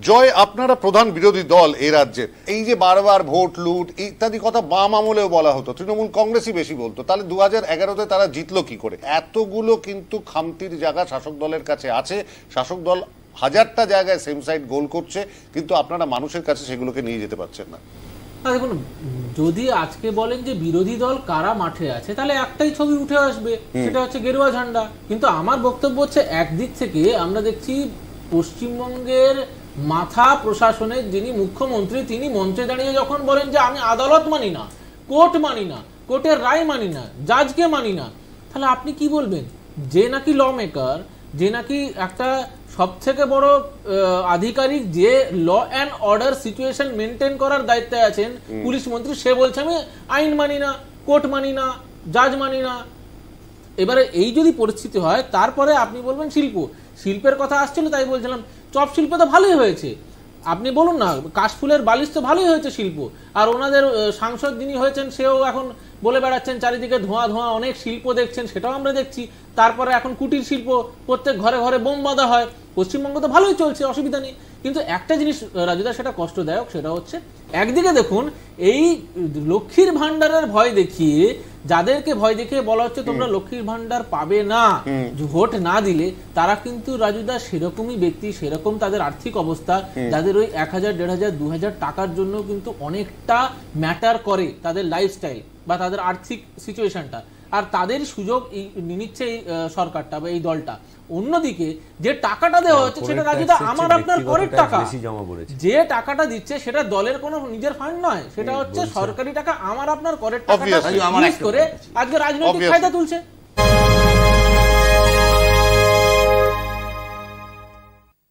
জয়, আপনারা প্রধান বিরোধী দল এই রাজ্যের, এই যে বারবার ভোট লুট ইত্যাদি কথা বাম আমলেও বলা হতো, তৃণমূল কংগ্রেসই বেশি বলতো, তাহলে 2011-তে তারা জিতলো কি করে? এতগুলো কিন্তু খামতির জায়গা শাসক দলের কাছে আছে। শাসক দল হাজারটা জায়গায় সেম সাইড গোল করছে, কিন্তু আপনারা মানুষের কাছে সেগুলোকে নিয়ে যেতে পারছেন না। দেখুন, যদি আজকে বলেন যে বিরোধী দল কারা মাঠে আছে, তাহলে একটাই ছবি উঠে আসবে, সেটা হচ্ছে গেরুয়া ঝান্ডা। কিন্তু আমার বক্তব্য হচ্ছে, একদিক থেকে আমরা দেখছি পশ্চিমবঙ্গের মাথা প্রশাসনের যিনি মুখ্যমন্ত্রী, তিনি মঞ্চে দাঁড়িয়ে যখন বলেন যে আমি আদালত মানি না, কোর্ট মানি না, কোর্টের রায় মানি না, জাজকে মানি না, তাহলে আপনি কি বলবেন? যে নাকি ল মেকার, যে নাকি একটা সব থেকে বড় আধিকারিক, যে law and order situation maintain করার দায়িত্বে আছেন, পুলিশ মন্ত্রী, সে বলছে আমি আইন মানি না, কোর্ট মানি না, জাজ মানি না। এবারে এই যদি পরিস্থিতি হয়, তারপরে আপনি বলবেন শিল্পের কথা আসছিল, তাই বলছিলাম চপ শিল্প তো ভালোই হয়েছে। আপনি বলুন না, কাশফুলের বালিশ তো ভালোই হয়েছে শিল্প। আর ওনাদের সাংসদ যিনি হয়েছেন, সেও এখন বলে বেড়াচ্ছেন চারিদিকে ধোঁয়া ধোঁয়া, অনেক শিল্প দেখছেন, সেটাও আমরা দেখছি। তারপরে এখন কুটির শিল্প, প্রত্যেক ঘরে ঘরে বোম বাঁধা হয়। পশ্চিমবঙ্গ তো ভালোই চলছে, অসুবিধা নেই। কিন্তু একটা জিনিস রাজুদা, সেটা কষ্টদায়ক, সেটা হচ্ছে একদিকে দেখুন এই লক্ষ্মীর ভান্ডারের ভয় দেখিয়ে, যাদেরকে ভয় দেখিয়ে বলা হচ্ছে তোমরা লক্ষ্মীর ভান্ডার পাবে না ভোট না দিলে, তারা কিন্তু রাজুদা সেরকমই ব্যক্তি, সেরকম তাদের আর্থিক অবস্থা, যাদের ওই 1000, 1500, 2000 টাকার জন্য কিন্তু অনেকটা ম্যাটার করে তাদের লাইফস্টাইল বা তাদের আর্থিক সিচুয়েশনটা। আর তাদের সুযোগ নিচ্ছে এই সরকারটা বা এই দলটা। অন্যদিকে যে টাকাটা দেওয়া হচ্ছে, সেটা রাজুদা আমার আপনার করের টাকা। যে টাকাটা দিচ্ছে সেটা দলের কোনো নিজের ফান্ড নয়, সেটা হচ্ছে সরকারি টাকা, আমার আপনার করের টাকা ইউজ করে আজকে রাজনৈতিক ফায়দা তুলছে।